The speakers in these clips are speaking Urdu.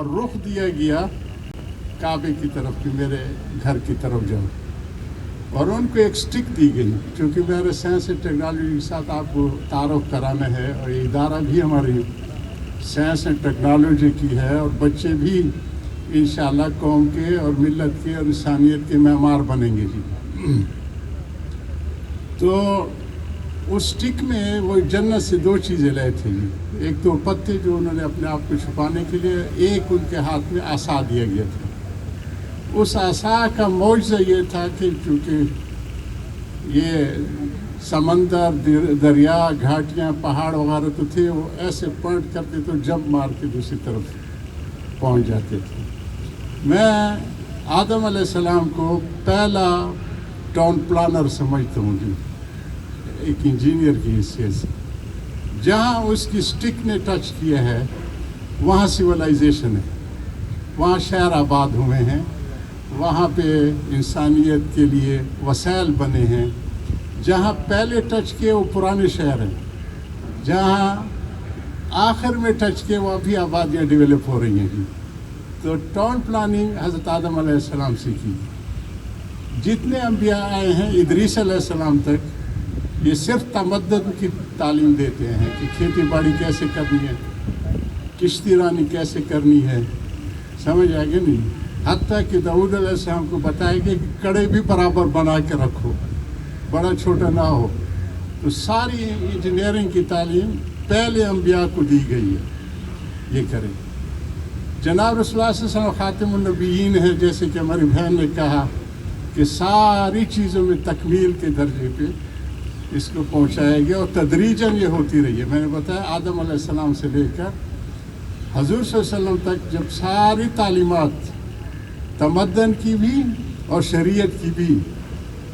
اور رخ دیا گیا کعبے کی طرف کہ میرے گھر کی طرف جاؤ، اور ان کو ایک سٹک دی گئی. چونکہ میرے سائنس اینڈ ٹیکنالوجی کے ساتھ آپ کو تعارف کرانا ہے، اور یہ ادارہ بھی ہماری سائنس اینڈ ٹیکنالوجی کی ہے، اور بچے بھی انشاءاللہ قوم کے اور ملت کے اور انسانیت کے معمار بنیں گے جی. تو اس سٹک میں وہ جنت سے دو چیزیں لائے تھے جی. ایک تو پتے جو انہوں نے اپنے آپ کو چھپانے کے لیے، ایک ان کے ہاتھ میں عصا دیا گیا تھا. اس عصا کا معجزہ یہ تھا کہ چونکہ یہ سمندر، دریا، گھاٹیاں، پہاڑ وغیرہ تو تھے، وہ ایسے پوائنٹ کرتے تو جمپ مار کے دوسری طرف پہنچ جاتے تھے. میں آدم علیہ السلام کو پہلا ٹاؤن پلانر سمجھتا ہوں جی، ایک انجینئر کی حیثیت سے. جہاں اس کی سٹک نے ٹچ کیا ہے وہاں سویلائزیشن ہے، وہاں شہر آباد ہوئے ہیں، وہاں پہ انسانیت کے لیے وسائل بنے ہیں. جہاں پہلے ٹچ کیے وہ پرانے شہر ہیں، جہاں آخر میں ٹچ کیے وہ ابھی آبادیاں ڈیولپ ہو رہی ہیں جی. تو ٹاؤن پلاننگ حضرت آدم علیہ السلام سے کی. جتنے انبیاء آئے ہیں ادریس علیہ السلام تک، یہ صرف تمدن کی تعلیم دیتے ہیں کہ کھیتی باڑی کیسے کرنی ہے، کشتی رانی کیسے کرنی ہے، سمجھ آئے گا نہیں. حتیٰ کہ داؤد علیہ السلام کو بتائے گا کہ کڑے بھی برابر بنا کے رکھو، بڑا چھوٹا نہ ہو. تو ساری انجینئرنگ کی تعلیم پہلے انبیاء کو دی گئی ہے، یہ کریں. جناب رسول اللہ صلی اللہ علیہ وسلم خاتم النبیین ہے، جیسے کہ ہماری بہن نے کہا کہ ساری چیزوں میں تکمیل کے درجے پہ اس کو پہنچایا گیا، اور تدریجاً یہ ہوتی رہی ہے. میں نے بتایا آدم علیہ السلام سے لے کر حضور صلی اللہ علیہ وسلم تک جب ساری تعلیمات تمدن کی بھی اور شریعت کی بھی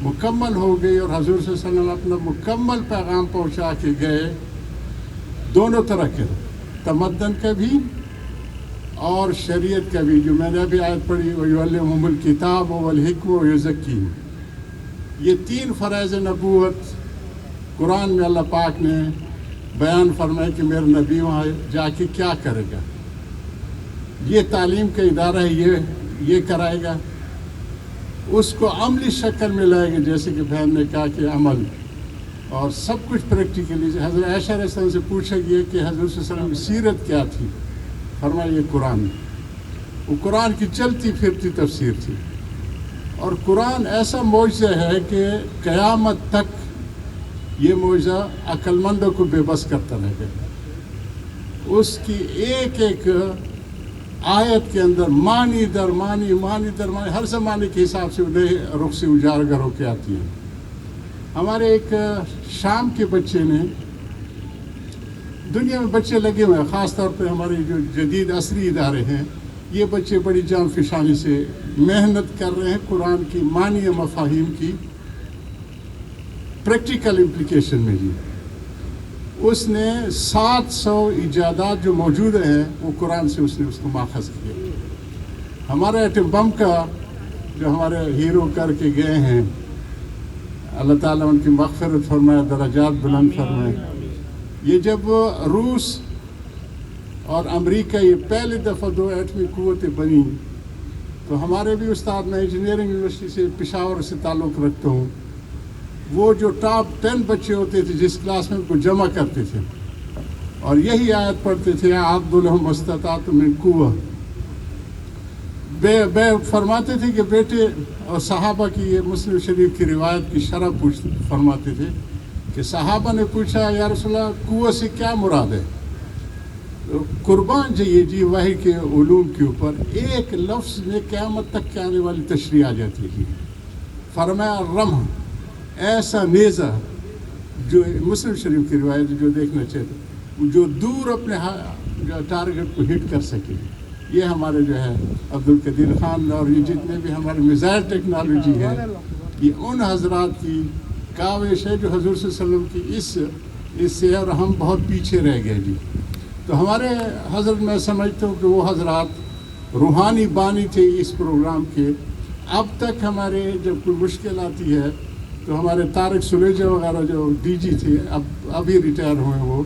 مکمل ہو گئی، اور حضور صلی اللہ علیہ وسلم اپنا مکمل پیغام پہنچا کے گئے، دونوں طرح کے، تمدن کا بھی اور شریعت کا بھی. جو میں نے ابھی آیت پڑھی وَيُعَلِّمُهُمُ الْكِتَابَ وَالْحِكْمَةَ وَيُزَكِّيهِمْ، یہ تین فرائض نبوت قرآن میں اللہ پاک نے بیان فرمائے کہ میرا نبی وہاں جا کے کیا کرے گا. یہ تعلیم کا ادارہ ہے، یہ کرائے گا، اس کو عملی شکل میں لائے گا، جیسے کہ بہن نے کہا کہ عمل اور سب کچھ پریکٹیکلی. حضرت عائشہ علیہ السلام سے پوچھا گیا کہ حضرت صلی اللہ علیہ وسلم کی سیرت کیا تھی، فرمایا یہ قرآن. وہ قرآن کی چلتی پھرتی تفسیر تھی، اور قرآن ایسا معجزہ ہے کہ قیامت تک یہ معجزہ عقل مندوں کو بے بس کرتا رہے گا. اس کی ایک ایک آیت کے اندر معنی در معنی، معنی در معنی، ہر زمانے کے حساب سے نئے رخ سے اجاگر ہو کے آتی ہے. ہمارے ایک شام کے بچے نے، دنیا میں بچے لگے ہوئے ہیں، خاص طور پہ ہمارے جو جدید عصری ادارے ہیں، یہ بچے بڑی جان فشانی سے محنت کر رہے ہیں قرآن کی معنی و مفاہیم کی پریکٹیکل امپلیکیشن میں جی. اس نے 700 ایجادات جو موجود ہیں وہ قرآن سے اس نے اس کو ماخذ کیا. ہمارے ایٹم بم کا جو ہمارے ہیرو کر کے گئے ہیں، اللہ تعالیٰ ان کی مغفرت فرمائے، درجات بلند فرمائے. یہ جب روس اور امریکہ یہ پہلی دفعہ دو ایٹمی قوتیں بنی، تو ہمارے بھی استاد، میں انجینئرنگ یونیورسٹی سے پشاور سے تعلق رکھتا ہوں، وہ جو ٹاپ 10 بچے ہوتے تھے جس کلاس میں ان کو جمع کرتے تھے اور یہی آیت پڑھتے تھے اعدوا لهم ما استطعتم من قوة. بے فرماتے تھے کہ بیٹے، اور صحابہ کی یہ مسلم شریف کی روایت کی شرح فرماتے تھے کہ صحابہ نے پوچھا یا رسول اللہ قوت سے کیا مراد ہے؟ قربان جائیے جی وحی کے علوم کے اوپر ایک لفظ میں قیامت تک کے آنے والی تشریح آ جاتی ہے. فرمایا رمح، ایسا نیزہ، جو مسلم شریف کی روایت جو دیکھنا چاہتے، جو دور اپنے جو ٹارگٹ کو ہٹ کر سکے. یہ ہمارے جو ہے عبدالقدیر خان اور یہ جتنے بھی ہمارے میزائل ٹیکنالوجی ہے، یہ ان حضرات کی کاوش ہے جو حضور صلی اللہ علیہ وسلم کی اس سے، اور ہم بہت پیچھے رہ گئے جی. تو ہمارے حضرت، میں سمجھتا ہوں کہ وہ حضرات روحانی بانی تھے اس پروگرام کے. اب تک ہمارے جب کوئی مشکل آتی ہے تو ہمارے طارق سلیجہ وغیرہ جو ڈی جی تھے، ابھی ریٹائر ہوئے، وہ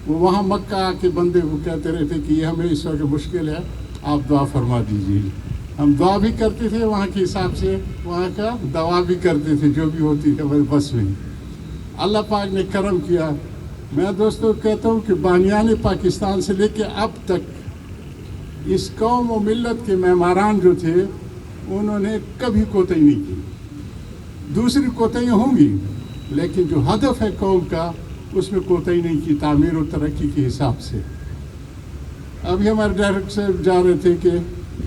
وہ وہاں مکہ آ کے بندے کو کہتے رہتے کہ یہ ہمیں اس وقت مشکل ہے، آپ دعا فرما دیجیے. ہم دعا بھی کرتے تھے وہاں کے حساب سے، وہاں کا دوا بھی کرتے تھے جو بھی ہوتی ہے بس میں. اللہ پاک نے کرم کیا. میں دوستوں کہتا ہوں کہ بانیان پاکستان سے لے کے اب تک اس قوم و ملت کے معماران جو تھے انہوں نے کبھی کوتاہی نہیں کی. دوسری کوتاہیاں ہوں گی لیکن جو ہدف ہے قوم کا اس میں کوتاہی نہیں کی، تعمیر و ترقی کے حساب سے. ابھی ہمارے ڈائریکٹر صاحب جا رہے تھے کہ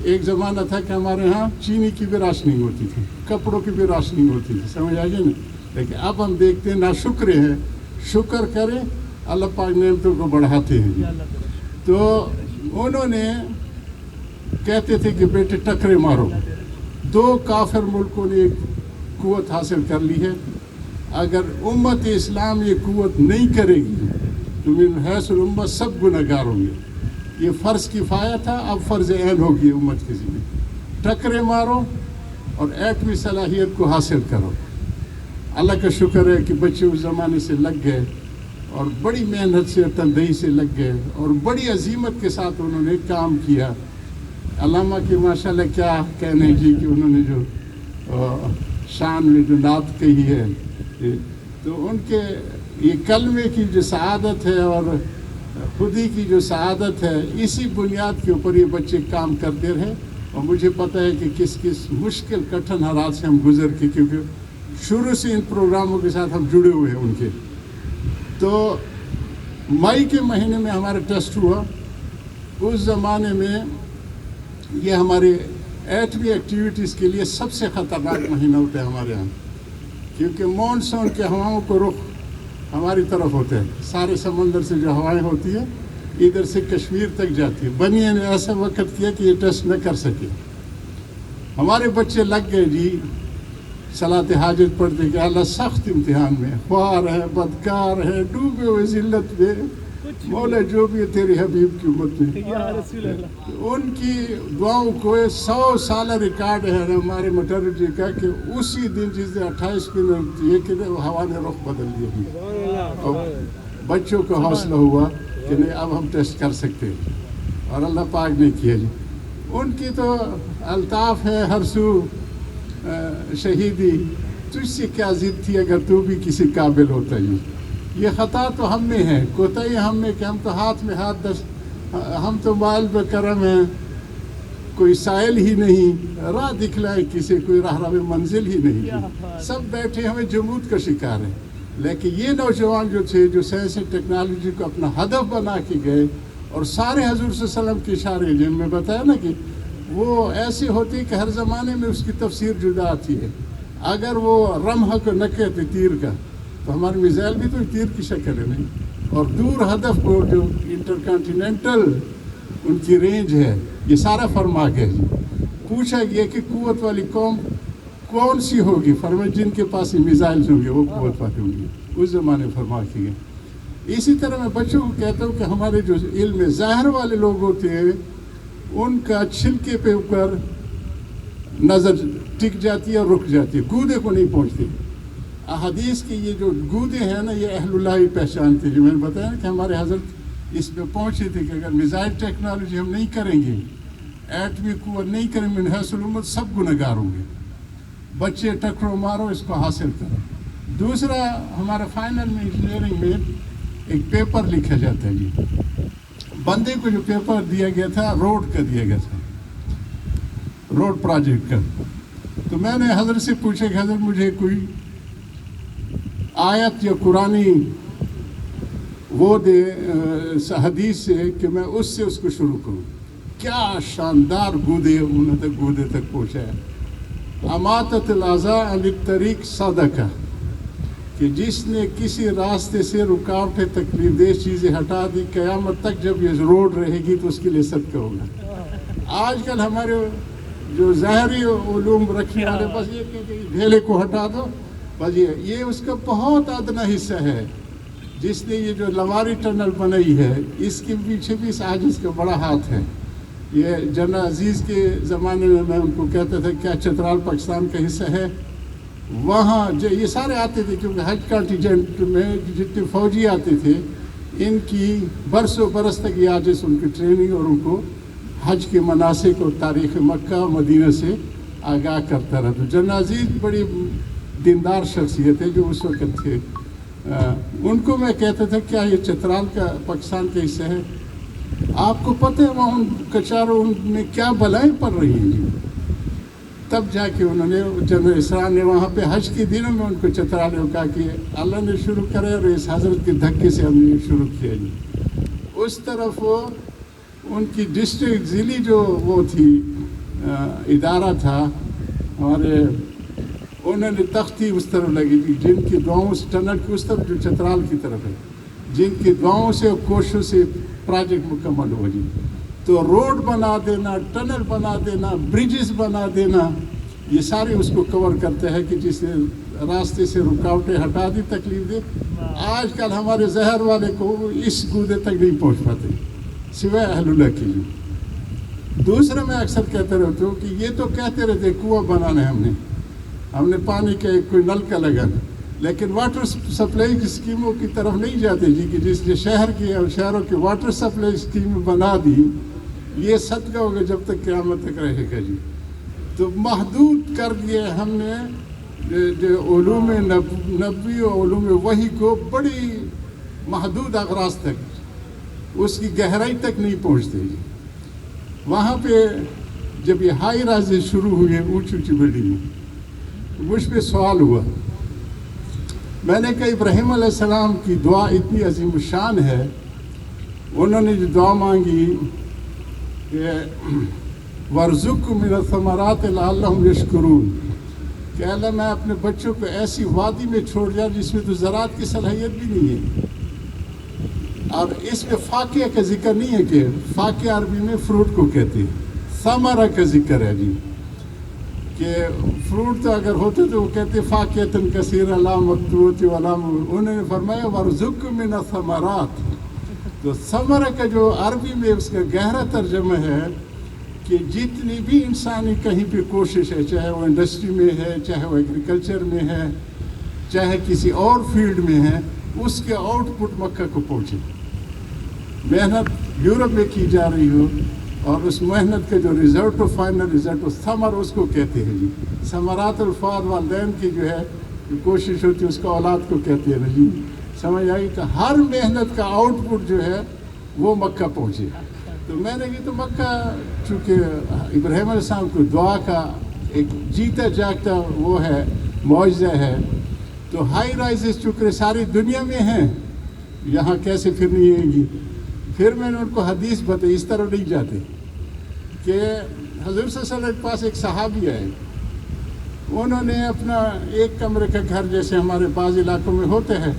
ایک زمانہ تھا کہ ہمارے ہاں چینی کی بھی راشننگ ہوتی تھی، کپڑوں کی بھی راشننگ ہوتی تھی، سمجھ آ گئی نا. لیکن اب ہم دیکھتے ہیں ناشکر ہیں، شکر کریں اللہ پاک نعمتوں کو بڑھاتے ہیں. تو انہوں نے کہتے تھے کہ بیٹے ٹکرے مارو. 2 کافر ملکوں نے ایک قوت حاصل کر لی ہے. اگر امت اسلام یہ قوت نہیں کرے گی تو من حیث الامت سب گنہگار ہوں گے. یہ فرض کفایہ تھا، اب فرض عین ہوگی امت کے ذمہ. ٹکرے مارو اور ایٹمی صلاحیت کو حاصل کرو. اللہ کا شکر ہے کہ بچے اس زمانے سے لگ گئے اور بڑی محنت سے تندہی سے لگ گئے اور بڑی عزیمت کے ساتھ انہوں نے کام کیا. علامہ کی ماشاءاللہ کیا کہنے جی کہ انہوں نے جو شان میں جو نعت کہی ہے، تو ان کے یہ کلمے کی جو سعادت ہے اور خودی کی جو سعادت ہے، اسی بنیاد کے اوپر یہ بچے کام کرتے رہے. اور مجھے پتہ ہے کہ کس کس مشکل کٹھن حالات سے ہم گزر کے، کیونکہ شروع سے ان پروگراموں کے ساتھ ہم جڑے ہوئے ہیں ان کے. تو مئی کے مہینے میں ہمارا ٹیسٹ ہوا. اس زمانے میں یہ ہمارے ایٹمی ایکٹیویٹیز کے لیے سب سے خطرناک مہینہ ہوتا ہے ہمارے یہاں، کیونکہ مانسون کے ہواؤں کو رخ ہماری طرف ہوتا ہے. سارے سمندر سے جو ہوائیں ہوتی ہیں ادھر سے کشمیر تک جاتی ہے. بنیے نے ایسا وقت کیا کہ یہ ٹیسٹ نہ کر سکے. ہمارے بچے لگ گئے جی صلاۃ حاجت پڑھتے کہ اللہ سخت امتحان میں، خوار ہے، بدکار ہے، ڈوبے ہوئے ذلت میں، مولا جو بھی ہے تیری حبیب کی امت میں. ان کی دعاؤں کو 100 سالہ ریکارڈ ہے ہمارے مٹرجی کا کہ اسی دن جس دن 28 دن یہ کہ ہوا نے رخ بدل دیا. اور بچوں کو حوصلہ ہوا کہ نہیں اب ہم ٹیسٹ کر سکتے ہیں، اور اللہ پاک نے کیا جی. ان کی تو الطاف ہے ہر سو شہیدی، تجھ سے کیا ضد تھی اگر تو بھی کسی قابل ہوتا. یہ خطا تو ہم میں ہے، کوتاہی ہم میں کہ ہم تو ہاتھ میں ہاتھ ہم تو مال بکرم ہیں، کوئی سائل ہی نہیں، راہ دکھلائے کسی کوئی راہ منزل ہی نہیں، سب بیٹھے ہمیں جمود کا شکار ہے. لیکن یہ نوجوان جو تھے جو سائنس اینڈ ٹیکنالوجی کو اپنا ہدف بنا کے گئے، اور سارے حضور صلی اللہ علیہ وسلم کے اشارے جن میں بتایا نا کہ وہ ایسی ہوتی کہ ہر زمانے میں اس کی تفسیر جدا آتی ہے. اگر وہ رمح کو نہ کہتے تیر کا تو ہمارے میزائل بھی تو تیر کی شکل ہے نہیں. اور دور ہدف کو جو انٹر کانٹیننٹل ان کی رینج ہے یہ سارا فرما گیا جی. پوچھا گیا کہ قوت والی قوم کون سی ہوگی؟ فرمایا جن کے پاس میزائلز ہوں گے وہ قوت والے ہوں گے. اس زمانے فرما کے گئے. اسی طرح میں بچوں کو کہتا ہوں کہ ہمارے جو علم ظاہر والے لوگ ہوتے ہیں ان کا چھلکے پہ اوپر نظر ٹک جاتی ہے اور رک جاتی ہے، گودے کو نہیں پہنچتی. احادیث کی یہ جو گودے ہیں نا یہ اہل اللہ ہی پہچانتے. جو میں نے بتایا نا کہ ہمارے حضرت اس پہ پہنچے تھے کہ اگر میزائل ٹیکنالوجی ہم نہیں کریں گے، ایٹمی قوت نہیں کریں گے، من حیث الامت سب گنہگار ہوں گے. بچے ٹکرو مارو اس کو حاصل کرو. دوسرا ہمارا فائنل میں انجینئرنگ میں ایک پیپر لکھا جاتا ہے جی. بندے کو جو پیپر دیا گیا تھا روڈ کا دیا گیا تھا، روڈ پروجیکٹ کا. تو میں نے حضرت سے پوچھا کہ حضرت مجھے کوئی آیت یا قرآنی وہ دے حدیث سے کہ میں اس سے اس کو شروع کروں. کیا شاندار گودے انہوں تک گودے تک پہنچا ہے. اماتت الاذى عن الطریق صدقہ، کہ جس نے کسی راستے سے رکاوٹیں تکلیف دہ چیزیں ہٹا دی، قیامت تک جب یہ روڈ رہے گی تو اس کے لیے صدقہ ہوگا. آج کل ہمارے جو ظاہری علوم رکھنے والے بس یہ کہ ڈھیلے کو ہٹا دو بس، یہ اس کا بہت ادنا حصہ ہے. جس نے یہ جو لواری ٹنل بنائی ہے اس کے پیچھے بھی اس عاجز کا بڑا ہاتھ ہے. یہ جنرل عزیز کے زمانے میں ان کو کہتا تھا کیا چترال پاکستان کا حصہ ہے؟ وہاں یہ سارے آتے تھے کیونکہ حج کانٹینجنٹ میں جتنے فوجی آتے تھے ان کی برسوں برس تک یہ آجز ان کی ٹریننگ اور ان کو حج کے مناسک اور تاریخ مکہ اور مدینہ سے آگاہ کرتا رہا. تو جنرل عزیز بڑی دیندار شخصیت ہے جو اس وقت تھے. ان کو میں کہتا تھا کیا یہ چترال کا پاکستان کا حصہ ہے؟ آپ کو پتہ ہے وہاں کچاروں میں کیا بلائیں پڑ رہی ہیں جی. تب جا کے انہوں نے جنرل اسرار نے وہاں پہ حج کے دنوں میں ان کو چترال نے کہا کہ اللہ نے شروع کرے اور اس حضرت کے دھکے سے ہم نے شروع کیا جی. اس طرف وہ ان کی ڈسٹرکٹ ضلعی جو وہ تھی ادارہ تھا ہمارے، انہوں نے تختی اس طرف لگی تھی جن کی دعاؤں سے ٹنل کی اس طرف جو چترال کی طرف ہے، جن کی دعاؤں سے اور کوششوں سے پروجیکٹ مکمل ہو جی. تو روڈ بنا دینا، ٹنل بنا دینا، برجز بنا دینا، یہ سارے اس کو کور کرتے ہیں کہ جس نے راستے سے رکاوٹیں ہٹا دی، تکلیف دے. آج کل ہمارے زہر والے کو اس گودے تک نہیں پہنچ پاتے سوائے اہل اللہ کی. دوسرا میں اکثر کہتے رہتا ہوں کہ یہ تو کہتے رہتے کنواں بنانا ہے، ہم نے پانی کا کوئی نل کا لگانا، لیکن واٹر سپلائی کی اسکیموں کی طرف نہیں جاتے جی کہ جس نے شہر کی اور شہروں کی واٹر سپلائی اسکیم بنا دی، یہ صدقہ ہوگا جب تک قیامت تک رہے گا جی. تو محدود کر دیے ہم نے جو علوم نبوی اور علوم وحی کو بڑی محدود اغراض تک، اس کی گہرائی تک نہیں پہنچتے جی. وہاں پہ جب یہ ہائی رائزیں شروع ہوئے اونچی اونچی بلڈنگیں، مجھ پہ سوال ہوا. میں نے کہا ابراہیم علیہ السلام کی دعا اتنی عظیم الشان ہے، انہوں نے جو دعا مانگی کہ وَارْزُقْهُم مِّنَ الثَّمَرَاتِ لَعَلَّهُمْ يَشْكُرُونَ، کہ اللہ میں اپنے بچوں کو ایسی وادی میں چھوڑ جاؤں جس میں تو زراعت کی صلاحیت بھی نہیں ہے. اور اس میں فاقیہ کا ذکر نہیں ہے، کہ فاقیہ عربی میں فروٹ کو کہتے ہیں، ثمرہ کا ذکر ہے جی، کہ فروٹ تو اگر ہوتے تو وہ کہتے فاقیۃ کثیرۃ لا مقطوعۃ ولا، انہوں نے فرمایا وَارْزُقْهُم مِّنَ الثَّمَرَاتِ. تو ثمرہ کا جو عربی میں اس کا گہرا ترجمہ ہے کہ جتنی بھی انسانی کہیں پہ کوشش ہے، چاہے وہ انڈسٹری میں ہے، چاہے وہ ایگریکلچر میں ہے، چاہے کسی اور فیلڈ میں ہے، اس کے آؤٹ پٹ مکہ کو پہنچے. محنت یورپ میں کی جا رہی ہو اور اس محنت کا جو رزلٹ و فائنل رزلٹ و ثمر اس کو کہتے ہیں جی. ثمرات الفاد والدین کی جو ہے کوشش ہوتی ہے اس کا اولاد کو کہتے ہیں نا جی. سمجھ آئی؟ تو ہر محنت کا آؤٹ پٹ جو ہے وہ مکہ پہنچے. تو میں نے کہا تو مکہ چونکہ ابراہیم علیہ السلام کو دعا کا ایک جیتا جاگتا وہ ہے، معجزہ ہے، تو ہائی رائزز چونکہ ساری دنیا میں ہیں، یہاں کیسے پھر نہیں ہے گی. پھر میں نے ان کو حدیث بتائی، اس طرح نہیں جاتے کہ حضور صلی اللہ علیہ وسلم کے پاس ایک صحابی آئے، انہوں نے اپنا ایک کمرے کا گھر جیسے ہمارے بعض علاقوں میں ہوتے ہیں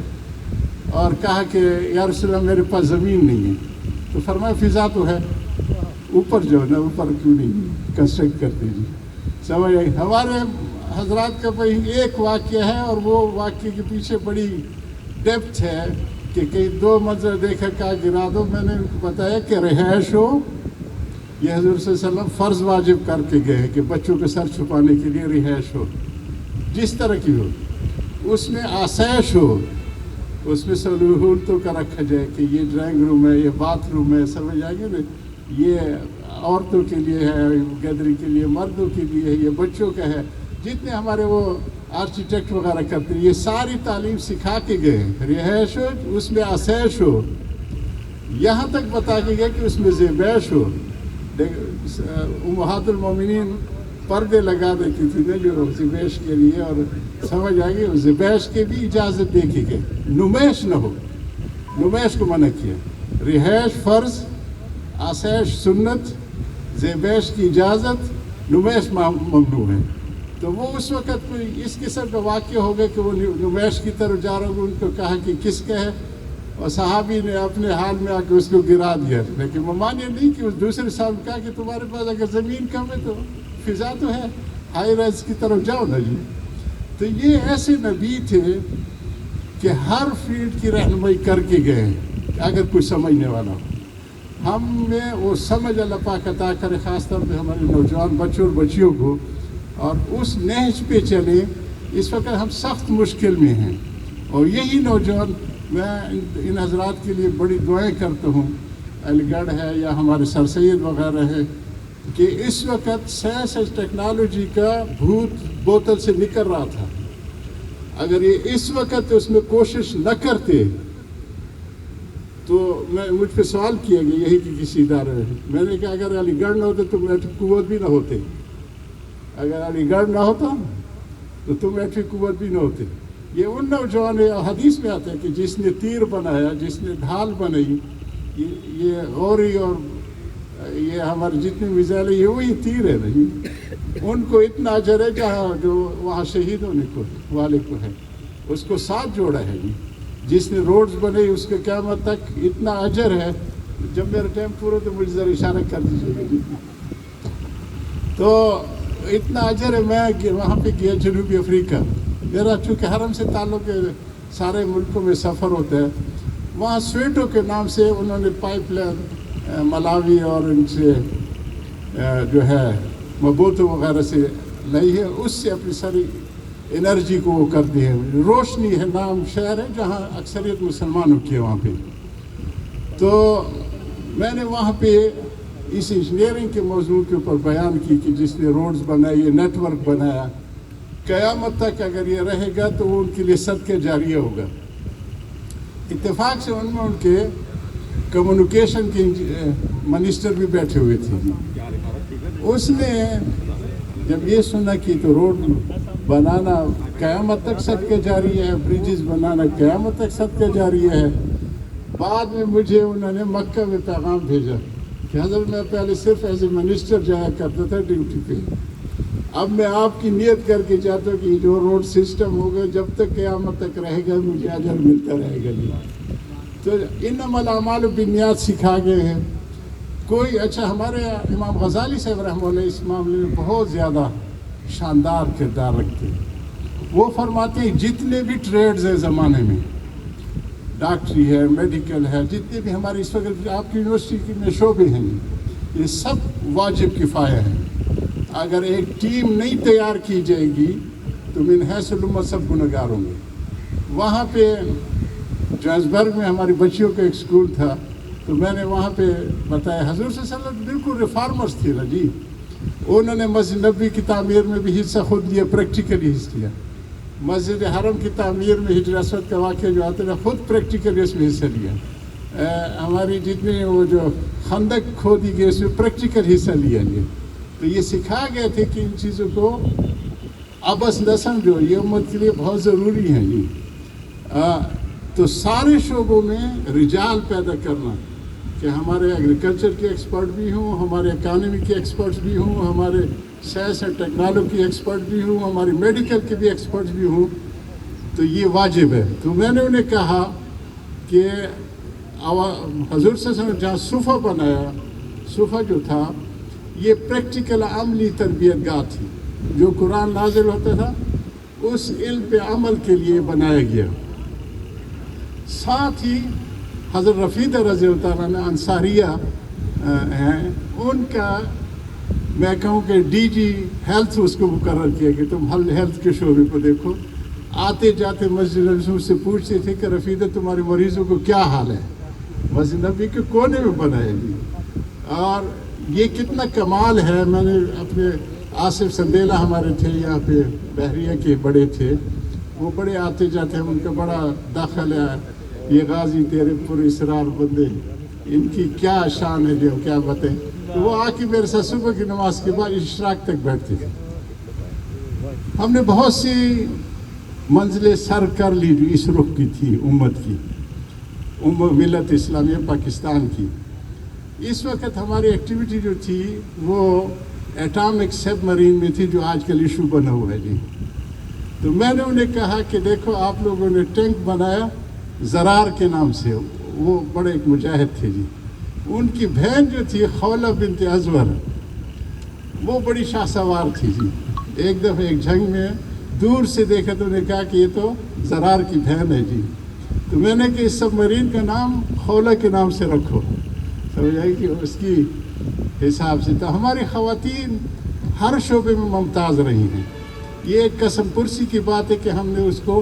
اور کہا کہ یا رسول اللہ میرے پاس زمین نہیں ہے. تو فرمایا فضا تو ہے، اوپر جو نا اوپر کیوں نہیں کنسٹرکٹ کرتے جی. سمجھ آئی؟ ہمارے حضرات کا بھائی ایک واقعہ ہے اور وہ واقعے کے پیچھے بڑی ڈیپتھ ہے کہ کئی دو منظر دیکھا کہا گرا دو. میں نے ان کو بتایا کہ رہائش ہو، یہ حضور صلی اللہ علیہ وسلم فرض واجب کر کے گئے کہ بچوں کے سر چھپانے کے لیے رہائش ہو جس طرح کی ہو، اس میں آسائش ہو، اس میں سہولتوں کا رکھا جائے کہ یہ ڈرائنگ روم ہے، یہ باتھ روم ہے، سمجھ آئے گا نا، یہ عورتوں کے لیے ہے، گیدری کے لیے، مردوں کے لیے ہے، یہ بچوں کا ہے. جتنے ہمارے وہ آرکیٹیکٹ وغیرہ کرتے ہیں یہ ساری تعلیم سکھا کے گئے. رہائش ہو، اس میں آسائش ہو، یہاں تک بتا کے گئے کہ اس میں زیبائش ہو. امہات المومنین پردے لگا دیتی تھی نا جو زیبائش کے لیے، اور سمجھ آئے گی زیبائش کے بھی اجازت دے کے گئے. نمائش نہ ہو، نمائش کو منع کیا. رہائش فرض، آسائش سنت، زیبائش کی اجازت، نمائش ممنوع ہے. تو وہ اس وقت کوئی اس قسم کا واقعہ ہو گیا کہ وہ نمائش کی طرف جا رہا ہوں، ان کو کہا کہ کس کا ہے، اور صحابی نے اپنے حال میں آ کے اس کو گرا دیا. لیکن وہ مانے نہیں کہ اس دوسرے صاحب نے کہا کہ تمہارے پاس اگر زمین کم ہے تو فضا تو ہے، ہائی رائز کی طرف جاؤ نا جی. تو یہ ایسے نبی تھے کہ ہر فیلڈ کی رہنمائی کر کے گئے ہیں اگر کوئی سمجھنے والا ہو. ہم میں وہ سمجھ اللہ پاک عطا کرے، خاص طور پہ ہمارے نوجوان بچوں اور بچیوں کو، اور اس نہج پہ چلے. اس وقت ہم سخت مشکل میں ہیں اور یہی نوجوان میں ان حضرات کے لیے بڑی دعائیں کرتا ہوں، علی گڑھ ہے یا ہمارے سر سید وغیرہ ہے، کہ اس وقت سائنس اور ٹیکنالوجی کا بھوت بوتل سے نکل رہا تھا. اگر یہ اس وقت اس میں کوشش نہ کرتے تو مجھ پہ سوال کیا گیا یہی کہ کسی ادارے میں، میں نے کہا اگر علی گڑھ نہ ہوتے تو ایٹمی قوت بھی نہ ہوتے، اگر علی گڑھ نہ ہوتا تو تم ایٹمی قوت بھی نہ ہوتے. یہ ان نوجوان حدیث میں آتا ہے کہ جس نے تیر بنایا، جس نے ڈھال بنائی، یہ غوری اور یہ ہمارے جتنے میزائل یہ وہی تیر ہے نہیں، ان کو اتنا اجر ہے جہاں جو وہاں شہید ہونے کو والے کو ہے، اس کو ساتھ جوڑا ہے جی. جس نے روڈز بنائی اس کے قیامت تک اتنا اجر ہے. جب میرا ٹائم پورا تو مجھے ذرا اشارہ کر دیجیے گا جی. تو اتنا اجر ہے. میں وہاں پہ گیا جنوبی افریقہ، میرا چونکہ حرم سے تعلق ہے، سارے ملکوں میں سفر ہوتا ہے. وہاں سویٹو کے نام سے انہوں نے پائپ لائن ملاوی اور ان سے جو ہے مبوتو وغیرہ سے لائی ہے، اس سے اپنی ساری انرجی کو وہ کرتی ہے. روشنی ہے نام شہر ہے جہاں اکثریت مسلمانوں کی ہے وہاں پہ. تو میں نے وہاں پہ اس انجینئرنگ کے موضوع کے اوپر بیان کی کہ جس نے روڈز بنائی، یہ نیٹ ورک بنایا، قیامت تک اگر یہ رہے گا تو وہ ان کے لیے صدقہ جاریہ ہوگا. اتفاق سے ان میں ان کے کمیونیکیشن کے منسٹر بھی بیٹھے ہوئے تھے. اس نے جب یہ سنا کہ تو روڈ بنانا قیامت تک صدقہ جاری ہے، بریجز بنانا قیامت تک صدقہ جاری ہے، بعد میں مجھے انہوں نے مکہ میں پیغام بھیجا کہ حضرت میں پہلے صرف ایز اے منسٹر جایا کرتا تھا ڈیوٹی پہ، اب میں آپ کی نیت کر کے چاہتا ہوں کہ جو روڈ سسٹم ہوگا جب تک قیامت تک رہے گا مجھے اجر ملتا رہے گا جی. تو انما الاعمال بالنیات سکھا گئے ہیں. کوئی اچھا ہمارے امام غزالی صاحب رحمہ اللہ اس معاملے میں بہت زیادہ شاندار کردار رکھتے ہیں. وہ فرماتے ہیں جتنے بھی ٹریڈز ہیں زمانے میں، ڈاکٹری ہے، میڈیکل ہے، جتنے بھی ہماری اس وقت آپ کی یونیورسٹی میں شعبے ہیں، یہ سب واجب کفایہ ہیں. اگر ایک ٹیم نہیں تیار کی جائے گی تو من حیث الامت سب گنہگار ہوں گے. وہاں پہ جوہانسبرگ میں ہماری بچیوں کا ایک اسکول تھا، تو میں نے وہاں پہ بتایا حضور صلی اللہ علیہ وسلم بالکل ریفارمرز تھے نا جی. انہوں نے مسجد نبوی کی تعمیر میں بھی حصہ خود لیا، پریکٹیکلی حصہ لیا. مسجد حرم کی تعمیر میں حجر اسود کا واقعہ جو آتا ہے خود پریکٹیکلی اس میں حصہ لیا. ہماری جتنی وہ جو خندق کھودی گئی اس میں پریکٹیکل حصہ لیا. تو یہ سکھا گئے تھے کہ ان چیزوں کو ابس نہ سمجھو، یہ امت کے لیے بہت ضروری ہے جی. تو سارے شعبوں میں رجال پیدا کرنا کہ ہمارے ایگریکلچر کے ایکسپرٹ بھی ہوں، ہمارے اکانومی کے ایکسپرٹس بھی ہوں، ہمارے سائنس اینڈ ٹیکنالوجی کے ایکسپرٹ بھی ہوں، ہماری میڈیکل کے بھی ایکسپرٹس بھی ہوں. تو یہ واجب ہے. تو میں نے انہیں کہا کہ حضور صلی اللہ علیہ وسلم جہاں صوفہ بنایا، صوفہ جو تھا یہ پریکٹیکل عملی تربیت گاہ تھی. جو قرآن نازل ہوتا تھا اس علم پہ عمل کے لیے بنایا گیا. ساتھ ہی حضرت رفیدہ رضی اللہ تعالیٰ عنہ انصاریہ ہیں، ان کا میں کہوں کہ ڈی جی ہیلتھ اس کو مقرر کیا کہ تم ہیلتھ کے شعبے کو دیکھو. آتے جاتے مسجد نبوی سے پوچھتے تھے کہ رفیدہ تمہارے مریضوں کو کیا حال ہے. مسجد نبوی کے کونے میں بنایا جی. اور یہ کتنا کمال ہے. میں نے اپنے آصف سندیلا ہمارے تھے یہاں پہ بحریہ کے بڑے تھے، وہ بڑے آتے جاتے ہیں، ان کا بڑا داخل ہے. یہ غازی تیرے پر اسرار بندے، ان کی کیا شان ہے جو کیا بتائیں. تو وہ آ کے میرے ساتھ صبح کی نماز کے بعد اشراق تک بیٹھتے تھے. ہم نے بہت سی منزلیں سر کر لی جو اس رخ کی تھی امت کی، ملت اسلامیہ پاکستان کی. اس وقت ہماری ایکٹیویٹی جو تھی وہ ایٹامک سب مرین میں تھی جو آج کل ایشو بنا ہوا ہے جی. تو میں نے انہیں کہا کہ دیکھو آپ لوگوں نے ٹینک بنایا زرار کے نام سے، وہ بڑے ایک مجاہد تھے جی. ان کی بہن جو تھی خولہ بنت ازور، وہ بڑی شاہ سوار تھی جی. ایک دفعہ ایک جنگ میں دور سے دیکھا تو انہوں نے کہا کہ یہ تو زرار کی بہن ہے جی. تو میں نے کہ اس سب مرین کا نام خولہ کے نام سے رکھو، سمجھائی کہ اس کی حساب سے. تو ہماری خواتین ہر شعبے میں ممتاز رہی ہیں. یہ ایک قسم پرسی کی بات ہے کہ ہم نے اس کو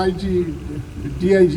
IG DIG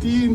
3